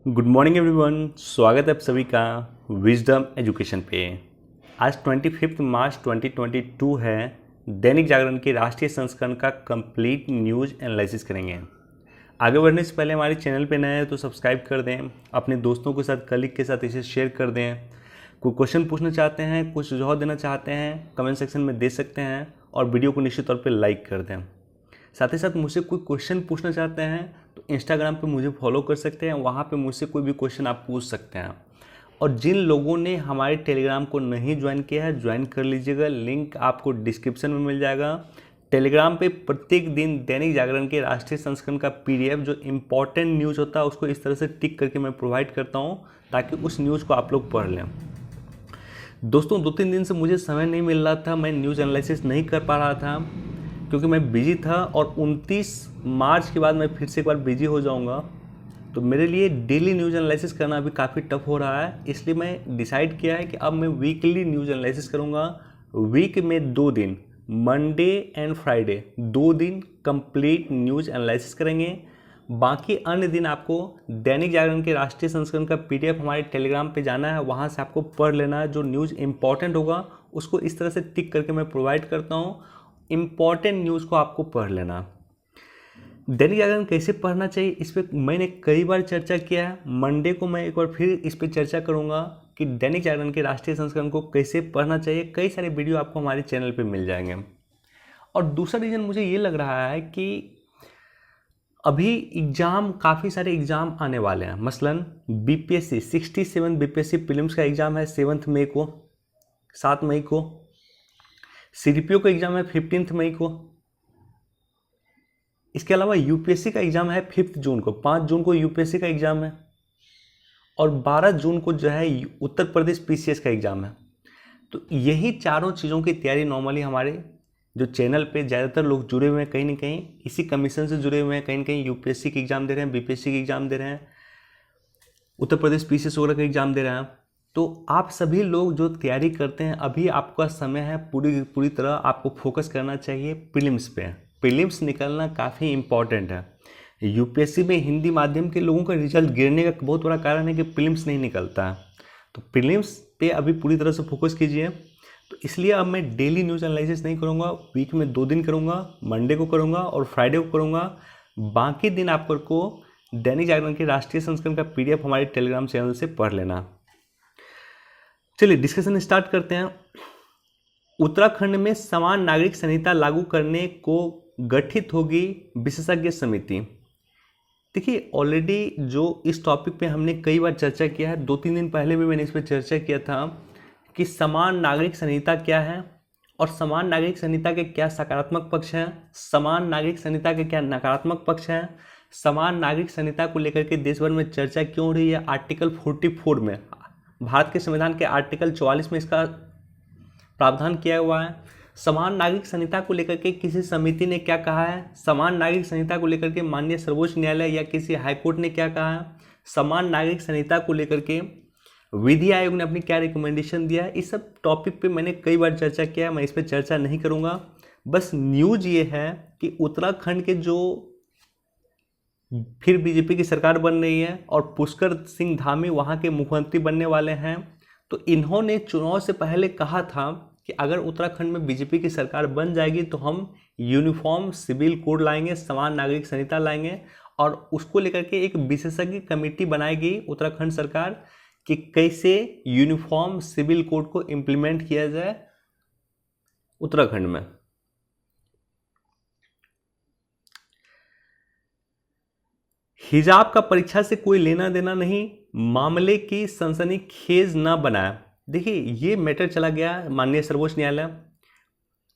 Good morning everyone, स्वागत है आप सभी का विजडम एजुकेशन पे। आज 25 मार्च 2022 है। दैनिक जागरण के राष्ट्रीय संस्करण का कंप्लीट न्यूज़ एनालिसिस करेंगे। आगे बढ़ने से पहले हमारे चैनल पे नए हैं तो सब्सक्राइब कर दें, अपने दोस्तों के साथ, कलीग के साथ इसे शेयर कर दें। कोई क्वेश्चन पूछना चाहते हैं, कुछ सुझाव देना चाहते हैं, कमेंट सेक्शन में दे सकते हैं और वीडियो को निश्चित तौर पर लाइक कर दें। साथ ही साथ मुझसे कोई क्वेश्चन पूछना चाहते हैं तो इंस्टाग्राम पे मुझे फॉलो कर सकते हैं, वहाँ पे मुझसे कोई भी क्वेश्चन आप पूछ सकते हैं। और जिन लोगों ने हमारे टेलीग्राम को नहीं ज्वाइन किया है, ज्वाइन कर लीजिएगा, लिंक आपको डिस्क्रिप्शन में मिल जाएगा। टेलीग्राम पे प्रत्येक दिन दैनिक जागरण के राष्ट्रीय संस्करण का PDF जो इम्पॉर्टेंट न्यूज़ होता है उसको इस तरह से टिक करके मैं प्रोवाइड करता हूँ ताकि उस न्यूज़ को आप लोग पढ़ लें। दोस्तों 2-3 दिन से मुझे समय नहीं मिल रहा था, मैं न्यूज़ एनालिसिस नहीं कर पा रहा था क्योंकि मैं बिजी था और 29 मार्च के बाद मैं फिर से एक बार बिजी हो जाऊंगा। तो मेरे लिए डेली न्यूज़ एनालिसिस करना अभी काफ़ी टफ हो रहा है, इसलिए मैं डिसाइड किया है कि अब मैं वीकली न्यूज़ एनालिसिस करूंगा। वीक में 2 दिन, मंडे एंड फ्राइडे, 2 दिन कंप्लीट न्यूज़ एनालिसिस करेंगे। बाकी अन्य दिन आपको दैनिक जागरण के राष्ट्रीय संस्करण का PDF हमारे टेलीग्राम पे जाना है, वहाँ से आपको पढ़ लेना है। जो न्यूज़ इंपॉर्टेंट होगा उसको इस तरह से टिक करके मैं प्रोवाइड करता हूँ। इम्पॉर्टेंट न्यूज़ को आपको पढ़ लेना। दैनिक जागरण कैसे पढ़ना चाहिए इस पर मैंने कई बार चर्चा किया है। मंडे को मैं एक बार फिर इस पर चर्चा करूंगा कि दैनिक जागरण के राष्ट्रीय संस्करण को कैसे पढ़ना चाहिए। कई सारे वीडियो आपको हमारे चैनल पे मिल जाएंगे। और दूसरा रीज़न मुझे ये लग रहा है कि अभी काफ़ी सारे एग्ज़ाम आने वाले हैं। मसलन BPSC 67 BPSC प्रीलिम्स का एग्ज़ाम है 7 मई को, 7 मई को। CDPO का एग्ज़ाम है 15 मई को। इसके अलावा UPSC का एग्ज़ाम है 5 जून को, 5 जून को UPSC का एग्ज़ाम है और 12 जून को जो है उत्तर प्रदेश PCS का एग्ज़ाम है। तो यही चारों चीज़ों की तैयारी नॉर्मली हमारे जो चैनल पे ज़्यादातर लोग जुड़े हुए हैं, कहीं ना कहीं इसी कमीशन से जुड़े हुए हैं, कहीं ना कहीं UPSC के एग्ज़ाम दे रहे हैं, BPSC के एग्ज़ाम दे रहे हैं, उत्तर प्रदेश PCS वगैरह का एग्ज़ाम दे रहे हैं। तो आप सभी लोग जो तैयारी करते हैं, अभी आपका समय है, पूरी तरह आपको फोकस करना चाहिए प्रीलिम्स पे। प्रीलिम्स निकलना काफ़ी इम्पॉर्टेंट है। UPSC में हिंदी माध्यम के लोगों का रिजल्ट गिरने का बहुत बड़ा कारण है कि प्रीलिम्स नहीं निकलता है। तो प्रीलिम्स पे अभी पूरी तरह से फोकस कीजिए। तो इसलिए अब मैं डेली न्यूज़ एनालिसिस नहीं करूँगा, वीक में 2 दिन करूँगा, मंडे को करूँगा और फ्राइडे को करूँगा। बाकी दिन आपको दैनिक जागरण के राष्ट्रीय संस्करण का PDF हमारे टेलीग्राम चैनल से पढ़ लेना। चलिए डिस्कशन स्टार्ट करते हैं। उत्तराखंड में समान नागरिक संहिता लागू करने को गठित होगी विशेषज्ञ समिति। देखिए ऑलरेडी जो इस टॉपिक पे हमने कई बार चर्चा किया है, 2-3 दिन पहले भी मैंने इस पर चर्चा किया था कि समान नागरिक संहिता क्या है और समान नागरिक संहिता के क्या सकारात्मक पक्ष हैं, समान नागरिक संहिता के क्या नकारात्मक पक्ष हैं, समान नागरिक संहिता को लेकर के देश भर में चर्चा क्यों हो रही है। आर्टिकल 44 में, भारत के संविधान के आर्टिकल 44 में इसका प्रावधान किया हुआ है। समान नागरिक संहिता को लेकर के किसी समिति ने क्या कहा है, समान नागरिक संहिता को लेकर के माननीय सर्वोच्च न्यायालय या किसी हाईकोर्ट ने क्या कहा है, समान नागरिक संहिता को लेकर के विधि आयोग ने अपनी क्या रिकमेंडेशन दिया है। इस सब टॉपिक पे मैंने कई बार चर्चा किया है, मैं इस पर चर्चा नहीं करूँगा। बस न्यूज़ ये है कि उत्तराखंड के जो फिर BJP की सरकार बन रही है और पुष्कर सिंह धामी वहाँ के मुख्यमंत्री बनने वाले हैं। तो इन्होंने चुनाव से पहले कहा था कि अगर उत्तराखंड में BJP की सरकार बन जाएगी तो हम यूनिफॉर्म सिविल कोड लाएंगे, समान नागरिक संहिता लाएंगे और उसको लेकर के एक विशेषज्ञ कमेटी बनाएगी उत्तराखंड सरकार कि कैसे यूनिफॉर्म सिविल कोड को इम्प्लीमेंट किया जाए उत्तराखंड में। हिजाब का परीक्षा से कोई लेना देना नहीं, मामले की सनसनीखेज न बनाया। देखिए ये मैटर चला गया माननीय सर्वोच्च न्यायालय,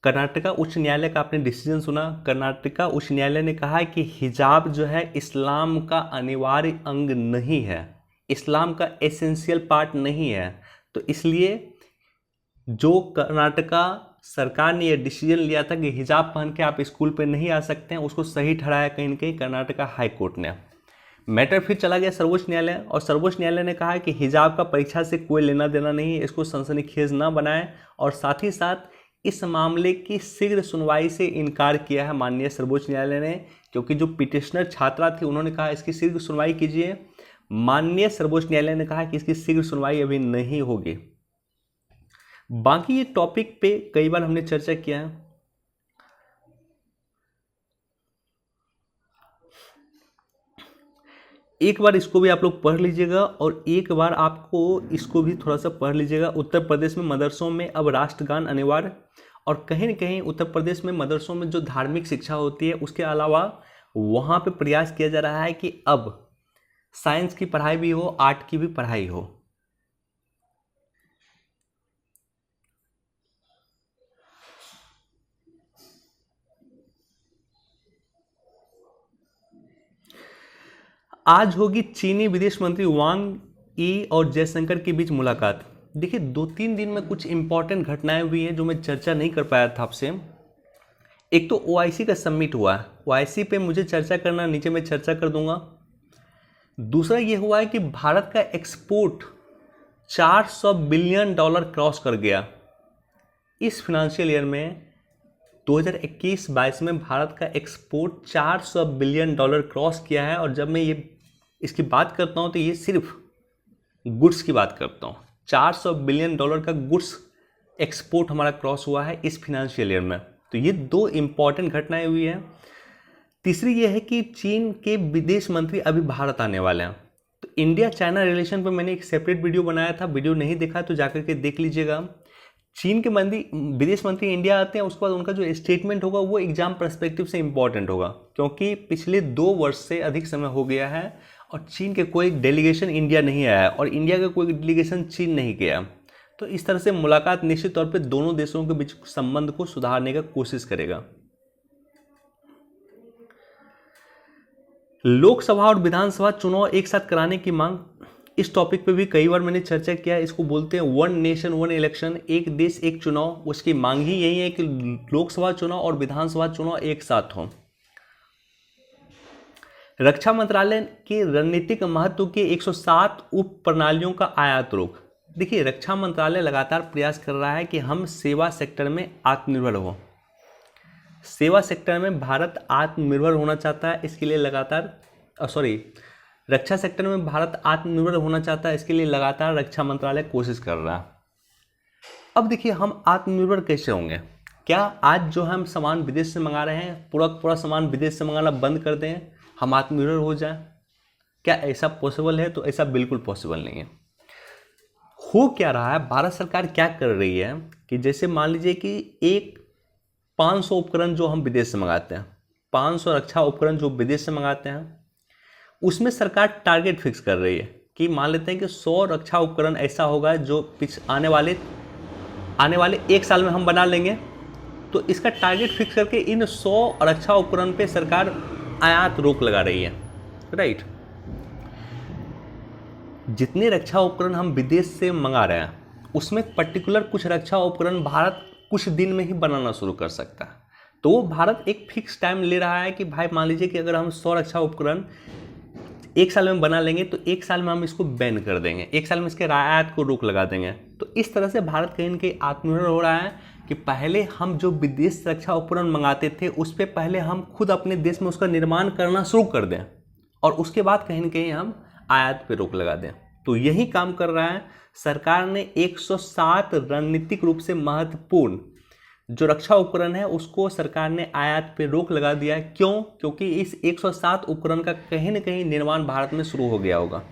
कर्नाटका उच्च न्यायालय का आपने डिसीजन सुना। कर्नाटका उच्च न्यायालय ने कहा है कि हिजाब जो है इस्लाम का अनिवार्य अंग नहीं है, इस्लाम का एसेंशियल पार्ट नहीं है। तो इसलिए जो कर्नाटका सरकार ने यह डिसीजन लिया था कि हिजाब पहन के आप स्कूल पे नहीं आ सकते हैं, उसको सही ठहराया कहीं ना कहीं कर्नाटका हाई कोर्ट ने। मैटर फिर चला गया सर्वोच्च न्यायालय और सर्वोच्च न्यायालय ने कहा कि हिजाब का परीक्षा से कोई लेना देना नहीं है, इसको सनसनीखेज न बनाएं और साथ ही साथ इस मामले की शीघ्र सुनवाई से इनकार किया है माननीय सर्वोच्च न्यायालय ने, क्योंकि जो पिटिशनर छात्रा थी उन्होंने कहा इसकी शीघ्र सुनवाई कीजिए। माननीय सर्वोच्च न्यायालय ने कहा कि इसकी शीघ्र सुनवाई अभी नहीं होगी। बाकी ये टॉपिक पे कई बार हमने चर्चा किया है। एक बार इसको भी आप लोग पढ़ लीजिएगा और एक बार आपको इसको भी थोड़ा सा पढ़ लीजिएगा। उत्तर प्रदेश में मदरसों में अब राष्ट्रगान अनिवार्य, और कहीं न कहीं उत्तर प्रदेश में मदरसों में जो धार्मिक शिक्षा होती है उसके अलावा वहाँ पे प्रयास किया जा रहा है कि अब साइंस की पढ़ाई भी हो, आर्ट की भी पढ़ाई हो। आज होगी चीनी विदेश मंत्री वांग यी और जयशंकर के बीच मुलाकात। देखिए 2-3 दिन में कुछ इंपॉर्टेंट घटनाएं हुई हैं जो मैं चर्चा नहीं कर पाया था आपसे। एक तो ओआईसी का समिट हुआ है, ओआईसी पे मुझे चर्चा करना, नीचे मैं चर्चा कर दूंगा। दूसरा ये हुआ है कि भारत का एक्सपोर्ट $400 बिलियन क्रॉस कर गया। इस फाइनेंशियल ईयर में 2021-22 में भारत का एक्सपोर्ट $400 बिलियन क्रॉस किया है। और जब मैं ये इसकी बात करता हूँ तो ये सिर्फ गुड्स की बात करता हूँ। $400 बिलियन का गुड्स एक्सपोर्ट हमारा क्रॉस हुआ है इस फाइनेंशियल ईयर में। तो ये 2 इंपॉर्टेंट घटनाएं हुई हैं। तीसरी ये है कि चीन के विदेश मंत्री अभी भारत आने वाले हैं। तो इंडिया चाइना रिलेशन पर मैंने एक सेपरेट वीडियो बनाया था, वीडियो नहीं देखा तो जाकर के देख लीजिएगा। चीन के विदेश मंत्री इंडिया आते हैं, उसके बाद उनका जो स्टेटमेंट होगा वो एग्जाम पर्सपेक्टिव से इंपॉर्टेंट होगा, क्योंकि पिछले 2 वर्ष से अधिक समय हो गया है और चीन के कोई डेलीगेशन इंडिया नहीं आया है और इंडिया का कोई डेलीगेशन चीन नहीं गया। तो इस तरह से मुलाकात निश्चित तौर पे दोनों देशों के बीच संबंध को सुधारने का कोशिश करेगा। लोकसभा और विधानसभा चुनाव एक साथ कराने की मांग, इस टॉपिक पे भी कई बार मैंने चर्चा किया है। इसको बोलते हैं 1 नेशन 1 इलेक्शन, एक देश एक चुनाव। उसकी मांग ही यही है कि लोकसभा चुनाव और विधानसभा चुनाव एक साथ हों। रक्षा मंत्रालय के रणनीतिक महत्व के 107 उप प्रणालियों का आयात रोक। देखिए रक्षा मंत्रालय लगातार प्रयास कर रहा है कि हम सेवा सेक्टर में आत्मनिर्भर हो। सेवा सेक्टर में भारत आत्मनिर्भर होना चाहता है, इसके लिए लगातार रक्षा सेक्टर में भारत आत्मनिर्भर होना चाहता है, इसके लिए लगातार रक्षा मंत्रालय कोशिश कर रहा है। अब देखिए हम आत्मनिर्भर कैसे होंगे? क्या आज जो हम सामान विदेश से मंगा रहे हैं, पूरा सामान विदेश से मंगाना बंद कर दें, हम आत्मनिर्भर हो जाएं? क्या ऐसा पॉसिबल है? तो ऐसा बिल्कुल पॉसिबल नहीं है। हो क्या रहा है, भारत सरकार क्या कर रही है कि जैसे मान लीजिए कि एक 500 उपकरण जो हम विदेश से मंगाते हैं, 500 रक्षा उपकरण जो विदेश से मंगाते हैं, उसमें सरकार टारगेट फिक्स कर रही है कि मान लेते हैं कि 100 रक्षा उपकरण ऐसा होगा जो आने वाले 1 साल में हम बना लेंगे। तो इसका टारगेट फिक्स करके इन 100 रक्षा उपकरण पे सरकार आयात रोक लगा रही है, राइट। जितने रक्षा उपकरण हम विदेश से मंगा रहे हैं उसमें पर्टिकुलर कुछ रक्षा उपकरण भारत कुछ दिन में ही बनाना शुरू कर सकता है। तो वो भारत एक फिक्स टाइम ले रहा है कि भाई मान लीजिए कि अगर हम 100 रक्षा उपकरण 1 साल में बना लेंगे तो 1 साल में हम इसको बैन कर देंगे, 1 साल में इसके आयात को रोक लगा देंगे। तो इस तरह से भारत कहीं न कहीं आत्मनिर्भर हो रहा है कि पहले हम जो विदेश से रक्षा उपकरण मंगाते थे उस पर पहले हम खुद अपने देश में उसका निर्माण करना शुरू कर दें और उसके बाद कहीं न कहीं हम आयात पे रोक लगा दें। तो यही काम कर रहा है सरकार ने। 107 रणनीतिक रूप से महत्वपूर्ण जो रक्षा उपकरण है उसको सरकार ने आयात पे रोक लगा दिया है। क्यों? क्योंकि इस 107 उपकरण का कहीं न कहीं निर्माण भारत में शुरू हो गया होगा।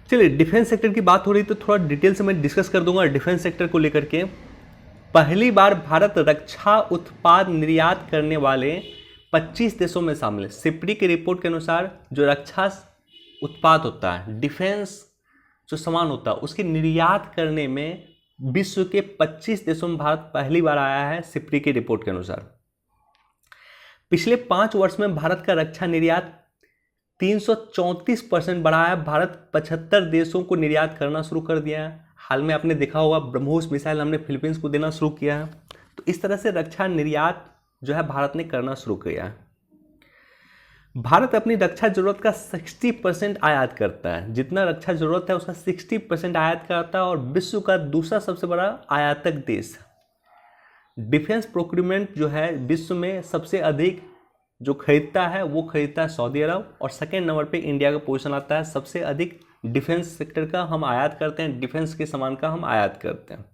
चलिए डिफेंस सेक्टर की बात हो रही तो थोड़ा डिटेल से मैं डिस्कस कर दूंगा डिफेंस सेक्टर को लेकर के। पहली बार भारत रक्षा उत्पाद निर्यात करने वाले 25 देशों में शामिल है। सिप्री की रिपोर्ट के अनुसार जो रक्षा उत्पाद होता है, डिफेंस जो सामान होता है, उसके निर्यात करने में विश्व के 25 देशों में भारत पहली बार आया है। सिप्री की रिपोर्ट के अनुसार पिछले 5 वर्ष में भारत का रक्षा निर्यात 334% बढ़ा है। भारत 75 देशों को निर्यात करना शुरू कर दिया है। हाल में आपने देखा होगा ब्रह्मोस मिसाइल हमने फिलीपींस को देना शुरू किया है। तो इस तरह से रक्षा निर्यात जो है भारत ने करना शुरू किया है। भारत अपनी रक्षा जरूरत का 60% आयात करता है। जितना रक्षा जरूरत है उसका 60% आयात करता है और विश्व का दूसरा सबसे बड़ा आयातक देश। डिफेंस प्रोक्यूरमेंट जो है विश्व में सबसे अधिक जो खरीदता है वो खरीदता है सऊदी अरब, और सेकेंड नंबर पे इंडिया का पोजीशन आता है सबसे अधिक डिफेंस सेक्टर का हम आयात करते हैं, डिफेंस के सामान का हम आयात करते हैं।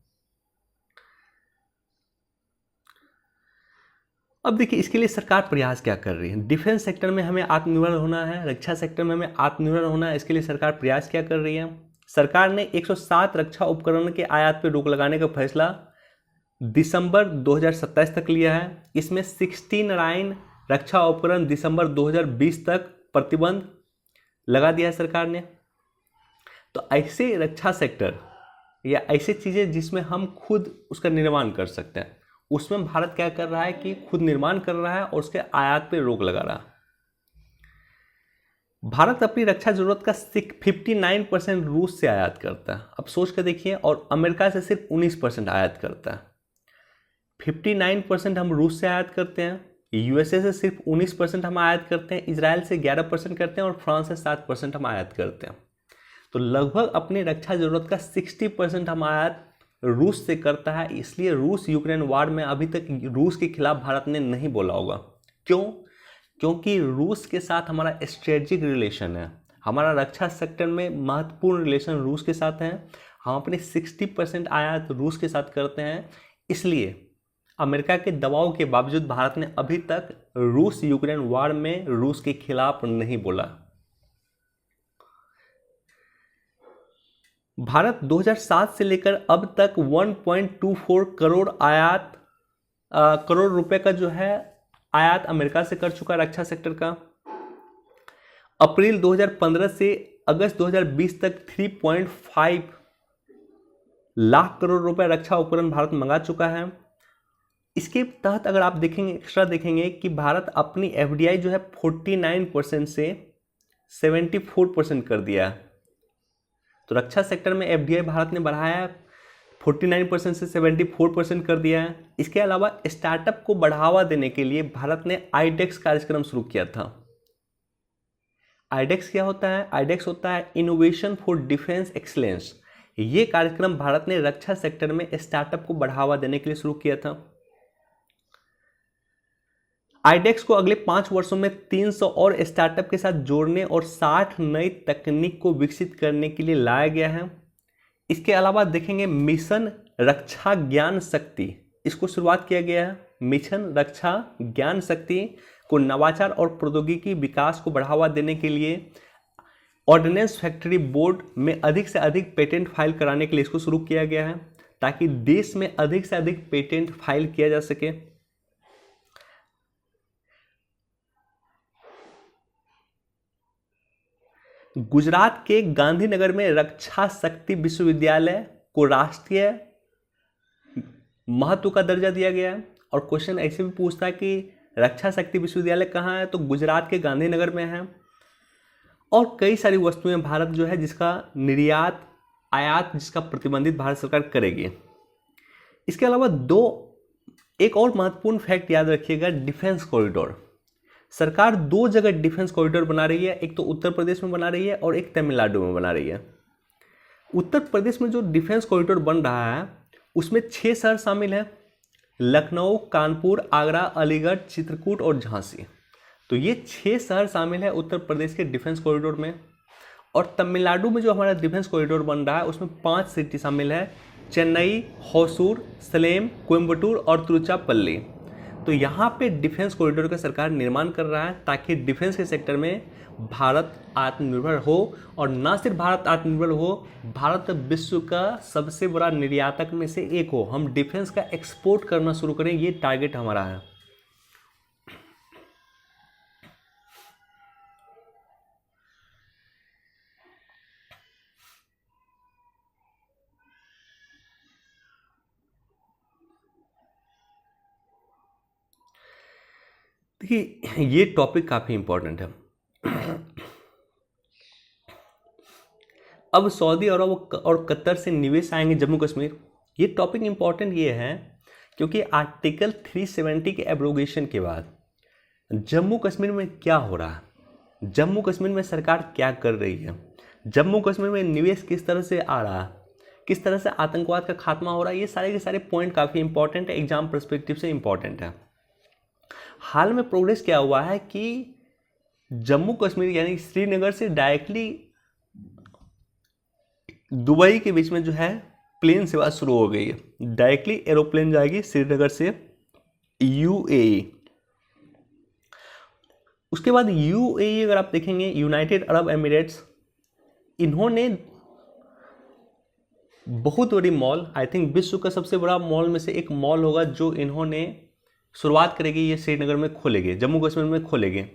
अब देखिए इसके लिए सरकार प्रयास क्या कर रही है। डिफेंस सेक्टर में हमें आत्मनिर्भर होना है, रक्षा सेक्टर में हमें आत्मनिर्भर होना है, इसके लिए सरकार प्रयास क्या कर रही है। सरकार ने 107 रक्षा उपकरण के आयात पर रोक लगाने का फैसला दिसंबर 2027 तक लिया है। इसमें 69 रक्षा उपकरण दिसंबर 2020 तक प्रतिबंध लगा दिया है सरकार ने। तो ऐसे रक्षा सेक्टर या ऐसे चीज़ें जिसमें हम खुद उसका निर्माण कर सकते हैं, उसमें भारत क्या कर रहा है कि खुद निर्माण कर रहा है और उसके आयात पे रोक लगा रहा है। भारत अपनी रक्षा जरूरत का 59% रूस से आयात करता है। अब सोच कर देखिए, और अमेरिका से सिर्फ 19% आयात करता है। 59% हम रूस से आयात करते हैं, यूएसए से सिर्फ 19% हम आयात करते हैं, इजराइल से 11% करते हैं और फ्रांस से 7% हम आयात करते हैं। तो लगभग अपनी रक्षा जरूरत का 60% हम आयात रूस से करता है। इसलिए रूस यूक्रेन वार में अभी तक रूस के खिलाफ भारत ने नहीं बोला होगा। क्यों? क्योंकि रूस के साथ हमारा स्ट्रेटेजिक रिलेशन है, हमारा रक्षा सेक्टर में महत्वपूर्ण रिलेशन रूस के साथ है। हम अपने 60% आयात रूस के साथ करते हैं। इसलिए अमेरिका के दबाव के बावजूद भारत ने अभी तक रूस यूक्रेन वार में रूस के खिलाफ नहीं बोला। भारत 2007 से लेकर अब तक 1.24 करोड़ रुपए का जो है आयात अमेरिका से कर चुका रक्षा सेक्टर का। अप्रैल 2015 से अगस्त 2020 तक 3.5 लाख करोड़ रुपए रक्षा उपकरण भारत मंगा चुका है। इसके तहत अगर आप देखेंगे, एक्स्ट्रा देखेंगे कि भारत अपनी एफडीआई जो है 49% से 74% कर दिया है। तो रक्षा सेक्टर में एफडीआई भारत ने बढ़ाया, 49% से 74% कर दिया है। इसके अलावा स्टार्टअप को बढ़ावा देने के लिए भारत ने आईडेक्स कार्यक्रम शुरू किया था। आईडेक्स क्या होता है? आईडेक्स होता है इनोवेशन फॉर डिफेंस एक्सीलेंस। ये कार्यक्रम भारत ने रक्षा सेक्टर में स्टार्टअप को बढ़ावा देने के लिए शुरू किया था। आईडेक्स को अगले 5 वर्षों में 300 और स्टार्टअप के साथ जोड़ने और 60 नई तकनीक को विकसित करने के लिए लाया गया है। इसके अलावा देखेंगे मिशन रक्षा ज्ञान शक्ति, इसको शुरुआत किया गया है। मिशन रक्षा ज्ञान शक्ति को नवाचार और प्रौद्योगिकी विकास को बढ़ावा देने के लिए ऑर्डिनेंस फैक्ट्री बोर्ड में अधिक से अधिक पेटेंट फाइल कराने के लिए इसको शुरू किया गया है, ताकि देश में अधिक से अधिक पेटेंट फाइल किया जा सके। गुजरात के गांधीनगर में रक्षा शक्ति विश्वविद्यालय को राष्ट्रीय महत्व का दर्जा दिया गया है। और क्वेश्चन ऐसे भी पूछता है कि रक्षा शक्ति विश्वविद्यालय कहाँ है, तो गुजरात के गांधीनगर में है। और कई सारी वस्तुएं भारत जो है जिसका निर्यात आयात जिसका प्रतिबंधित भारत सरकार करेगी। इसके अलावा एक और महत्वपूर्ण फैक्ट याद रखिएगा, डिफेंस कॉरिडोर। सरकार 2 जगह डिफेंस कॉरिडोर बना रही है, एक तो उत्तर प्रदेश में बना रही है और एक तमिलनाडु में बना रही है। उत्तर प्रदेश में जो डिफेंस कॉरिडोर बन रहा है उसमें 6 शहर शामिल हैं, लखनऊ, कानपुर, आगरा, अलीगढ़, चित्रकूट और झांसी। तो ये 6 शहर शामिल है उत्तर प्रदेश के डिफेंस कॉरिडोर में। और तमिलनाडु में जो हमारा डिफेंस कॉरिडोर बन रहा है उसमें 5 सिटी शामिल है, चेन्नई, होसूर, सलेम, कोयम्बटूर और तिरुचिरापल्ली। तो यहाँ पे डिफेंस कॉरिडोर का सरकार निर्माण कर रहा है ताकि डिफेंस के सेक्टर में भारत आत्मनिर्भर हो। और न सिर्फ भारत आत्मनिर्भर हो, भारत विश्व का सबसे बड़ा निर्यातक में से एक हो। हम डिफेंस का एक्सपोर्ट करना शुरू करें, ये टारगेट हमारा है। देखिए ये टॉपिक काफ़ी इंपॉर्टेंट है। अब सऊदी अरब और कतर से निवेश आएंगे जम्मू कश्मीर। ये टॉपिक इंपॉर्टेंट ये है क्योंकि आर्टिकल 370 के एब्रोगेशन के बाद जम्मू कश्मीर में क्या हो रहा है, जम्मू कश्मीर में सरकार क्या कर रही है, जम्मू कश्मीर में निवेश किस तरह से आ रहा है, किस तरह से आतंकवाद का खात्मा हो रहा है, ये सारे के सारे पॉइंट काफ़ी इंपॉर्टेंट है, एग्जाम पर्सपेक्टिव से इंपॉर्टेंट है। हाल में प्रोग्रेस क्या हुआ है कि जम्मू कश्मीर यानी श्रीनगर से डायरेक्टली दुबई के बीच में जो है प्लेन सेवा शुरू हो गई है। डायरेक्टली एरोप्लेन जाएगी श्रीनगर से यूएई। उसके बाद यूएई अगर आप देखेंगे, यूनाइटेड अरब एमिरेट्स, इन्होंने बहुत बड़ी मॉल, आई थिंक विश्व का सबसे बड़ा मॉल में से एक मॉल होगा जो इन्होंने शुरुआत करेगी, ये श्रीनगर में खोलेंगे, जम्मू कश्मीर में खोलेंगे।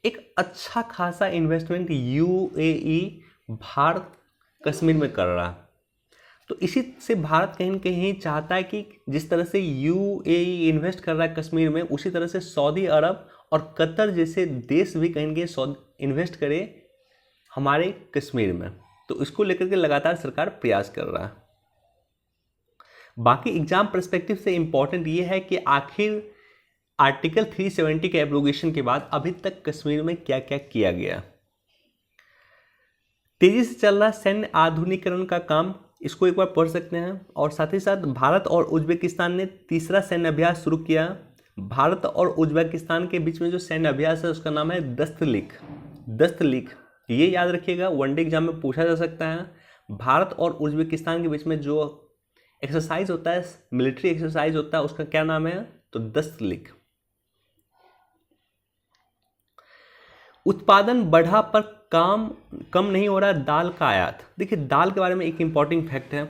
एक अच्छा खासा इन्वेस्टमेंट यूएई भारत कश्मीर में कर रहा है। तो इसी से भारत कहीं न कहीं चाहता है कि जिस तरह से यूएई इन्वेस्ट कर रहा है कश्मीर में, उसी तरह से सऊदी अरब और कतर जैसे देश भी कहीं न कहीं इन्वेस्ट करे हमारे कश्मीर में। तो इसको लेकर के लगातार सरकार प्रयास कर रहा है। बाकी एग्जाम पर्सपेक्टिव से इंपॉर्टेंट ये है कि आखिर आर्टिकल 370 के एब्रोगेशन के बाद अभी तक कश्मीर में क्या क्या किया गया। तेजी से चल रहा सैन्य आधुनिकीकरण का काम, इसको एक बार पढ़ सकते हैं। और साथ ही साथ भारत और उज्बेकिस्तान ने तीसरा सैन्य अभ्यास शुरू किया। भारत और उज्बेकिस्तान के बीच में जो सैन्य अभ्यास है उसका नाम है दस्तलीक। ये याद रखिएगा, वनडे एग्जाम में पूछा जा सकता है। भारत और उज्बेकिस्तान के बीच में जो एक्सरसाइज होता है, मिलिट्री एक्सरसाइज होता है, उसका क्या नाम है? तो दस्तलीक। उत्पादन बढ़ा पर कम नहीं हो रहा दाल का आयात। देखिए, दाल के बारे में एक इंपॉर्टेंट फैक्ट है।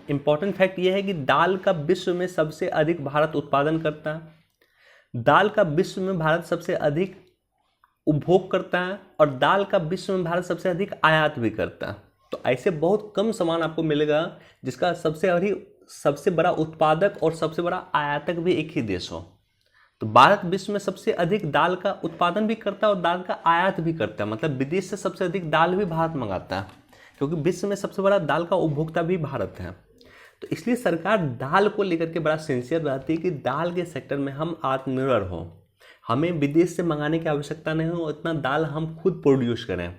इंपॉर्टेंट फैक्ट यह है कि दाल का विश्व में सबसे अधिक भारत उत्पादन करता है। दाल का विश्व में भारत सबसे अधिक उपभोग करता है और दाल का विश्व में भारत सबसे अधिक आयात भी करता है। तो ऐसे बहुत कम सामान आपको मिलेगा जिसका सबसे बड़ा उत्पादक और सबसे बड़ा आयातक भी एक ही देश हो। तो भारत विश्व में सबसे अधिक दाल का उत्पादन भी करता है और दाल का आयात भी करता है। मतलब विदेश से सबसे अधिक दाल भी भारत मंगाता है, क्योंकि विश्व में सबसे बड़ा दाल का उपभोक्ता भी भारत है। तो इसलिए सरकार दाल को लेकर के बड़ा सिंसियर रहती है कि दाल के सेक्टर में हम आत्मनिर्भर हों, हमें विदेश से मंगाने की आवश्यकता नहीं हो, इतना दाल हम खुद प्रोड्यूस करें।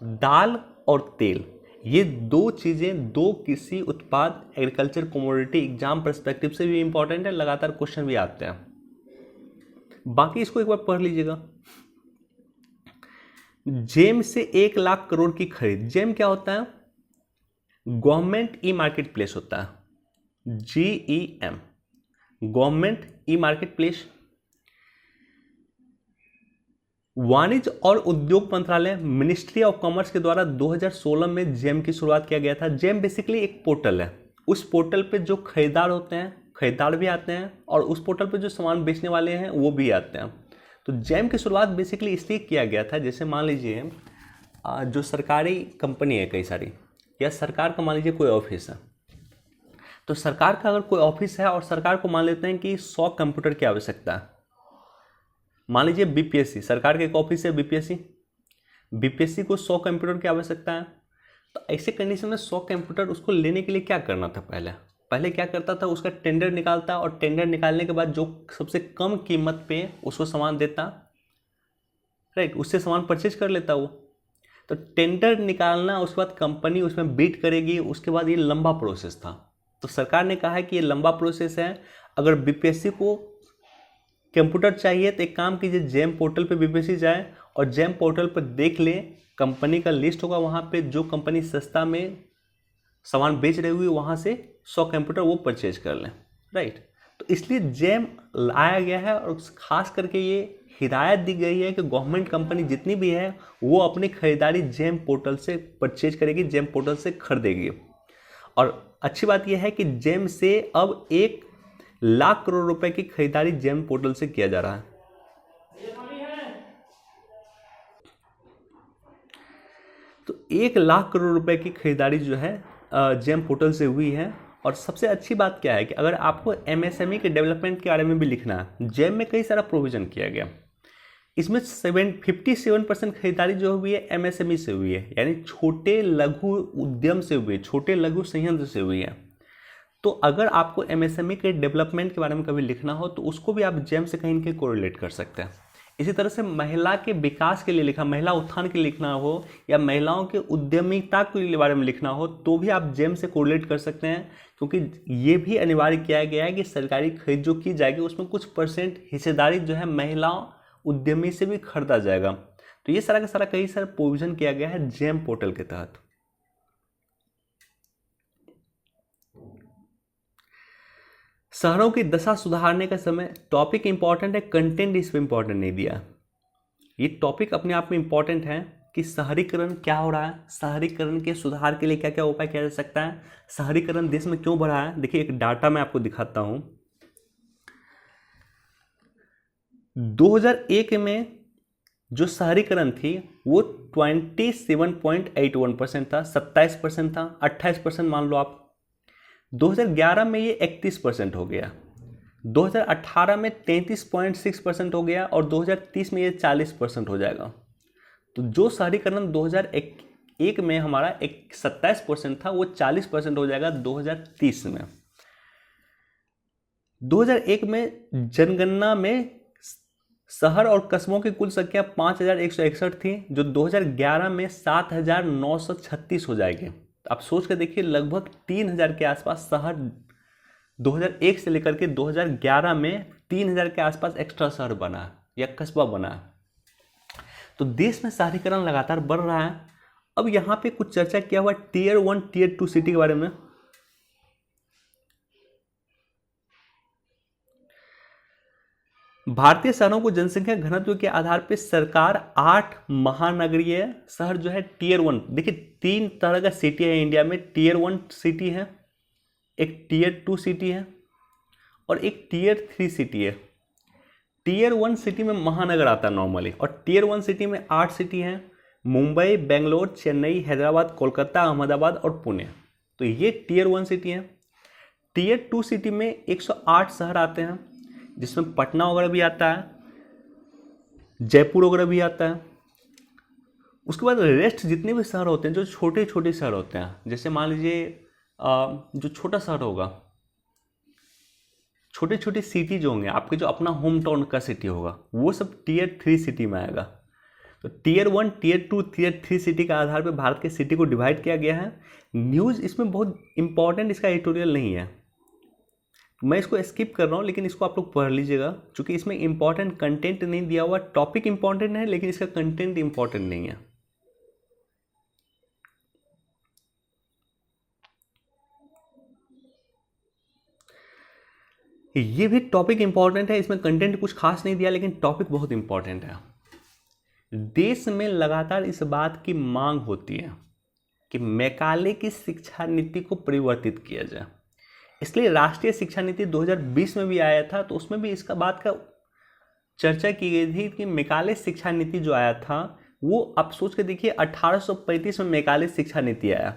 दाल और तेल, ये दो चीज़ें, दो कृषि उत्पाद, एग्रीकल्चर कमोडिटी एग्जाम पर्सपेक्टिव से भी इंपॉर्टेंट है, लगातार क्वेश्चन भी आते हैं। बाकी इसको एक बार पढ़ लीजिएगा। जेम से 1 लाख करोड़ की खरीद। जेम क्या होता है? गवर्नमेंट ई मार्केट प्लेस होता है, GEM, government e market place. वाणिज्य और उद्योग मंत्रालय, मिनिस्ट्री ऑफ कॉमर्स के द्वारा 2016 में जेम की शुरुआत किया गया था। जेम बेसिकली एक पोर्टल है। उस पोर्टल पे जो खरीदार होते हैं, खरीदार भी आते हैं, और उस पोर्टल पे जो सामान बेचने वाले हैं वो भी आते हैं। तो जेम की शुरुआत बेसिकली इसलिए किया गया था, जैसे मान लीजिए जो सरकारी कंपनी है कई सारी, या सरकार का मान लीजिए कोई ऑफिस है, तो सरकार का अगर कोई ऑफिस है और सरकार को मान लेते हैं कि 100 कंप्यूटर की आवश्यकता है। मान लीजिए बीपीएससी, सरकार के एक ऑफिस है बीपीएससी को 100 कंप्यूटर की आवश्यकता है। तो ऐसे कंडीशन में 100 कंप्यूटर उसको लेने के लिए क्या करना था? पहले क्या करता था, उसका टेंडर निकालता, और टेंडर निकालने के बाद जो सबसे कम कीमत पे उसको सामान देता, राइट, उससे सामान परचेज कर लेता वो। तो टेंडर निकालना, उसके बाद कंपनी उसमें बीट करेगी, उसके बाद ये लंबा प्रोसेस था। तो सरकार ने कहा है कि ये लंबा प्रोसेस है, अगर बीपीएससी को कंप्यूटर चाहिए तो एक काम कीजिए, जेम पोर्टल पे बीपीएससी जाए और जेम पोर्टल पर देख ले, कंपनी का लिस्ट होगा वहाँ पे, जो कंपनी सस्ता में सामान बेच रही हुई वहाँ से 100 कंप्यूटर वो परचेज कर लें, राइट। तो इसलिए जेम लाया गया है, और खास करके ये हिदायत दी गई है कि गवर्नमेंट कंपनी जितनी भी है वो अपनी खरीदारी जेम पोर्टल से परचेज करेगी, जेम पोर्टल से खरीदेगी। और अच्छी बात यह है कि जेम से अब 1 लाख करोड़ रुपए की खरीदारी जेम पोर्टल से किया जा रहा है। तो 1 लाख करोड़ रुपए की खरीदारी जो है जेम पोर्टल से हुई है। और सबसे अच्छी बात क्या है कि अगर आपको एमएसएमई के डेवलपमेंट के बारे में भी लिखना है, जेम में कई सारा प्रोविजन किया गया। इसमें 57% खरीदारी जो हुई है एमएसएमई से हुई है, यानी छोटे लघु उद्यम से हुई है, छोटे लघु संयंत्र से हुई है। तो अगर आपको एमएसएमई के डेवलपमेंट के बारे में कभी लिखना हो तो उसको भी आप जेम से कहीं न कहीं कोरिलेट कर सकते हैं। इसी तरह से महिला के विकास के लिए लिखा, महिला उत्थान के लिए लिखना हो या महिलाओं के उद्यमिता के बारे में लिखना हो तो भी आप जेम से कोरिलेट कर सकते हैं, क्योंकि ये भी अनिवार्य किया गया है कि सरकारी खरीद जो की जाएगी उसमें कुछ % हिस्सेदारी जो है महिला उद्यमी से भी खरीदा जाएगा। तो ये सारा का सारा कई सारा प्रोविजन किया गया है जेम पोर्टल के तहत। शहरों की दशा सुधारने का समय, टॉपिक इंपॉर्टेंट है, कंटेंट इस पर इंपॉर्टेंट नहीं दिया। ये टॉपिक अपने आप में इंपॉर्टेंट है कि शहरीकरण क्या हो रहा है, शहरीकरण के सुधार के लिए क्या क्या उपाय किया जा सकता है, शहरीकरण देश में क्यों बढ़ा है। देखिए एक डाटा मैं आपको दिखाता हूं। 2001 में जो शहरीकरण थी वो 27.81% था, 27% था, 28% मान लो आप। 2011 में ये 31% हो गया, 2018 में 33.6% हो गया और 2030 में ये 40% हो जाएगा। तो जो शहरीकरण 2001 में हमारा 27% था वो 40% हो जाएगा 2030 में। 2001 में जनगणना में शहर और कस्बों की कुल संख्या 5161 थी, जो 2011 में 7936 हो जाएगी। आप सोच कर देखिए लगभग 3000 के आसपास शहर 2001 से लेकर के 2011 में 3000 के आसपास एक्स्ट्रा शहर बना या कस्बा बना। तो देश में शहरीकरण लगातार बढ़ रहा है। अब यहाँ पे कुछ चर्चा किया हुआ Tier 1 Tier 2 सिटी के बारे में। भारतीय शहरों को जनसंख्या घनत्व के आधार पर सरकार 8 महानगरीय शहर जो है Tier 1, देखिए 3 तरह का सिटी है इंडिया में। Tier 1 सिटी है, एक Tier 2 सिटी है और एक Tier 3 सिटी है। Tier 1 सिटी में महानगर आता है नॉर्मली, और Tier 1 सिटी में 8 सिटी हैं, मुंबई, बेंगलोर, चेन्नई, हैदराबाद, कोलकाता, अहमदाबाद और पुणे। तो ये Tier 1 सिटी है। Tier 2 सिटी में 108 शहर आते हैं, जिसमें पटना वगैरह भी आता है, जयपुर वगैरह भी आता है। उसके बाद रेस्ट जितने भी शहर होते हैं जो छोटे छोटे शहर होते हैं, जैसे मान लीजिए जो छोटा शहर होगा, छोटे छोटे सिटी जो होंगे आपके, जो अपना होम टाउन का सिटी होगा, वो सब Tier 3 सिटी में आएगा। तो Tier 1 Tier 2 Tier 3 सिटी का आधार पर भारत के सिटी को डिवाइड किया गया है। न्यूज़ इसमें बहुत इंपॉर्टेंट इसका एडिटोरियल नहीं है, मैं इसको स्किप कर रहा हूँ, लेकिन इसको आप लोग पढ़ लीजिएगा, क्योंकि इसमें इंपॉर्टेंट कंटेंट नहीं दिया हुआ। टॉपिक इंपॉर्टेंट है लेकिन इसका कंटेंट इंपॉर्टेंट नहीं है। ये भी टॉपिक इंपॉर्टेंट है, इसमें कंटेंट कुछ खास नहीं दिया लेकिन टॉपिक बहुत इंपॉर्टेंट है। देश में लगातार इस बात की मांग होती है कि मैकाले की शिक्षा नीति को परिवर्तित किया जाए, इसलिए राष्ट्रीय शिक्षा नीति 2020 में भी आया था, तो उसमें भी इसका बात का चर्चा की गई थी कि मैकाले शिक्षा नीति जो आया था वो, आप सोच के देखिए 1835 में मैकाले शिक्षा नीति आया,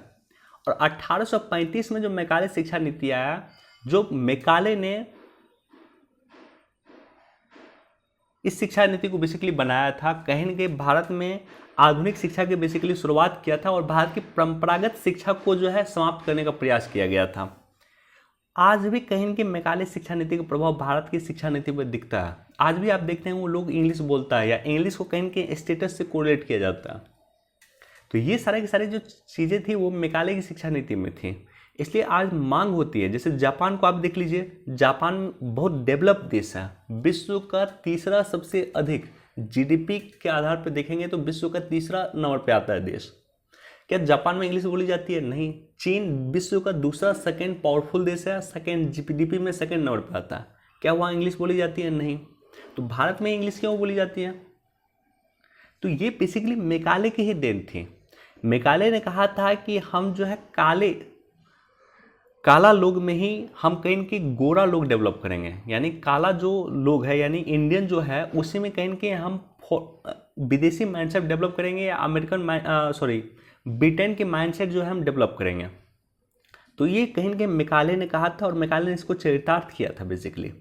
और 1835 में जो मैकाले शिक्षा नीति आया, जो मैकाले ने इस शिक्षा नीति को बेसिकली बनाया था, कहीं न कहीं भारत में आधुनिक शिक्षा की बेसिकली शुरुआत किया था और भारत की परंपरागत शिक्षा को जो है समाप्त करने का प्रयास किया गया था। आज भी कहीं न कहीं मैकाले शिक्षा नीति का प्रभाव भारत की शिक्षा नीति पर दिखता है। आज भी आप देखते हैं वो लोग इंग्लिश बोलता है या इंग्लिश को कहीं न कहीं स्टेटस से कोरिलेट किया जाता है। तो ये सारे की सारी जो चीज़ें थी वो मैकाले की शिक्षा नीति में थी, इसलिए आज मांग होती है। जैसे जापान को आप देख लीजिए, जापान बहुत डेवलप देश है, विश्व का तीसरा सबसे अधिक GDP के आधार पर देखेंगे तो विश्व का तीसरा नंबर पे आता है देश। क्या जापान में इंग्लिश बोली जाती है? नहीं। चीन विश्व का दूसरा सेकेंड पावरफुल देश है, सेकेंड GDP में सेकेंड नंबर पे आता है, क्या वहाँ इंग्लिश बोली जाती है? नहीं। तो भारत में इंग्लिश क्यों बोली जाती है? तो ये बेसिकली मैकाले की ही देन थी। मैकाले ने कहा था कि हम जो है काला लोग में ही हम कहीं के गोरा लोग डेवलप करेंगे, यानी काला जो लोग है यानी इंडियन जो है उसी में कहीं के हम विदेशी माइंडसेट डेवलप करेंगे या ब्रिटेन के माइंडसेट जो है हम डेवलप करेंगे। तो ये कहीं न कहीं मैकाले ने कहा था और मैकाले ने इसको चरितार्थ किया था बेसिकली।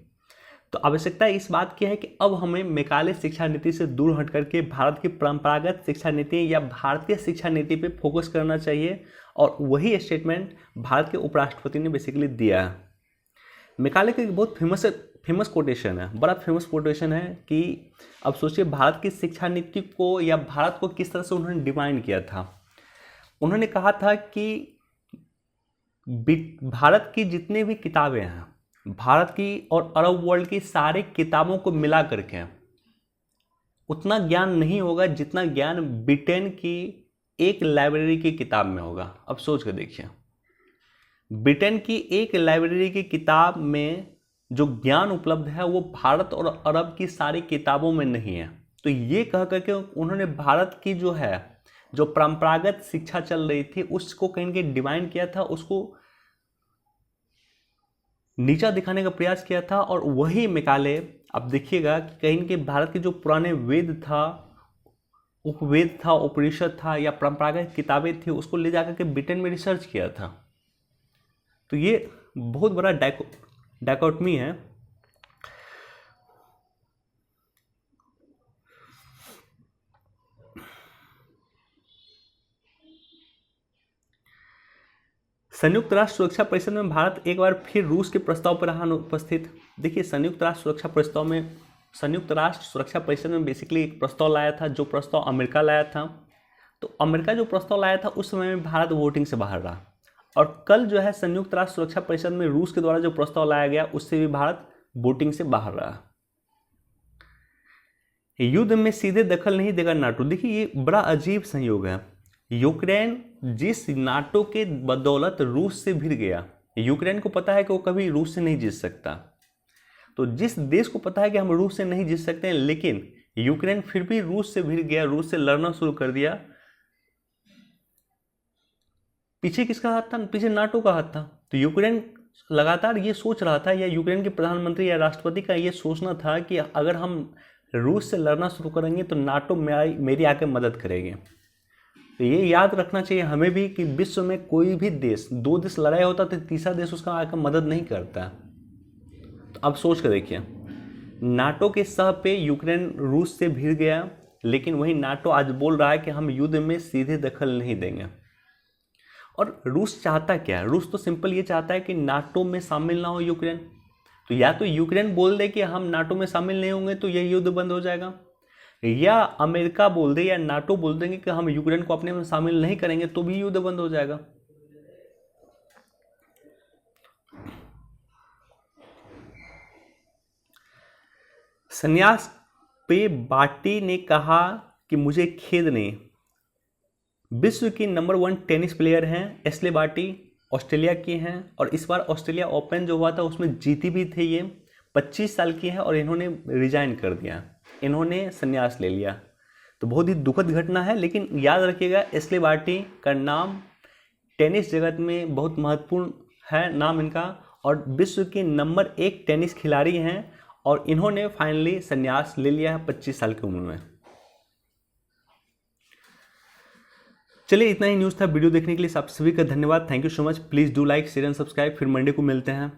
तो आवश्यकता इस बात की है कि अब हमें मैकाले शिक्षा नीति से दूर हट करके भारत की परंपरागत शिक्षा नीति या भारतीय शिक्षा नीति पे फोकस करना चाहिए, और वही स्टेटमेंट भारत के उपराष्ट्रपति ने बेसिकली दिया है। मैकाले का एक बहुत फेमस कोटेशन है, बड़ा फेमस कोटेशन है कि अब सोचिए भारत की शिक्षा नीति को या भारत को किस तरह से उन्होंने डिफाइन किया था। उन्होंने कहा था कि भारत की जितने भी किताबें हैं, भारत की और अरब वर्ल्ड की सारी किताबों को मिला करके उतना ज्ञान नहीं होगा जितना ज्ञान ब्रिटेन की एक लाइब्रेरी की किताब में होगा। अब सोच कर देखिए, ब्रिटेन की एक लाइब्रेरी की किताब में जो ज्ञान उपलब्ध है वो भारत और अरब की सारी किताबों में नहीं है। तो ये कह करके उन्होंने भारत की जो परंपरागत शिक्षा चल रही थी उसको कहीं कहीं डिवाइन किया था, उसको नीचा दिखाने का प्रयास किया था। और वही मैकाले अब देखिएगा कि कहीं के भारत के जो पुराने वेद था, उपवेद था, उपनिषद था या परंपरागत किताबें थी उसको ले जाकर के ब्रिटेन में रिसर्च किया था। तो ये बहुत बड़ा डायकोटमी है। संयुक्त राष्ट्र सुरक्षा परिषद में भारत एक बार फिर रूस के प्रस्ताव पर रहा उपस्थित। देखिए, संयुक्त राष्ट्र सुरक्षा परिषद में बेसिकली एक प्रस्ताव लाया था, जो प्रस्ताव अमेरिका लाया था। तो अमेरिका जो प्रस्ताव लाया था उस समय में भारत वोटिंग से बाहर रहा, और कल जो है संयुक्त राष्ट्र सुरक्षा परिषद में रूस के द्वारा जो प्रस्ताव लाया गया उससे भी भारत वोटिंग से बाहर रहा। युद्ध में सीधे दखल नहीं देगा नाटो। देखिए, ये बड़ा अजीब संयोग है। यूक्रेन जिस नाटो के बदौलत रूस से भिड़ गया, यूक्रेन को पता है कि वो कभी रूस से नहीं जीत सकता। तो जिस देश को पता है कि हम रूस से नहीं जीत सकते हैं, लेकिन यूक्रेन फिर भी रूस से भिड़ गया, रूस से लड़ना शुरू कर दिया। पीछे किसका हाथ था? पीछे नाटो का हाथ था। तो यूक्रेन लगातार ये सोच रहा था, या यूक्रेन के प्रधानमंत्री या राष्ट्रपति का ये सोचना था कि अगर हम रूस से लड़ना शुरू करेंगे तो नाटो मेरी आकर मदद करेगी। तो ये याद रखना चाहिए हमें भी कि विश्व में कोई भी देश, दो देश लड़ाई होता तो तीसरा देश उसका आकर मदद नहीं करता। तो अब सोच कर देखिए, नाटो के सह पे यूक्रेन रूस से भिड़ गया, लेकिन वही नाटो आज बोल रहा है कि हम युद्ध में सीधे दखल नहीं देंगे। और रूस चाहता क्या है? रूस तो सिंपल ये चाहता है कि नाटो में शामिल ना हो यूक्रेन। तो या तो यूक्रेन बोल दे कि हम नाटो में शामिल नहीं होंगे तो यह युद्ध बंद हो जाएगा, या अमेरिका बोल दे या नाटो बोल देंगे कि हम यूक्रेन को अपने में शामिल नहीं करेंगे तो भी युद्ध बंद हो जाएगा। संन्यास पे बाटी ने कहा कि मुझे खेद नहीं। विश्व की नंबर 1 टेनिस प्लेयर हैं एशले बार्टी, ऑस्ट्रेलिया की हैं, और इस बार ऑस्ट्रेलिया ओपन जो हुआ था उसमें जीती भी थे। ये 25 साल की हैं और इन्होंने रिजाइन कर दिया, इन्होंने संन्यास ले लिया। तो बहुत ही दुखद घटना है, लेकिन याद रखिएगा एशले बार्टी का नाम टेनिस जगत में बहुत महत्वपूर्ण है नाम इनका, और विश्व के नंबर 1 टेनिस खिलाड़ी हैं, और इन्होंने फाइनली संन्यास ले लिया है 25 साल की उम्र में। चलिए, इतना ही न्यूज़ था। वीडियो देखने के लिए आप सभी का धन्यवाद। Thank you so much. Please do like, share and subscribe. फिर मंडे को मिलते हैं।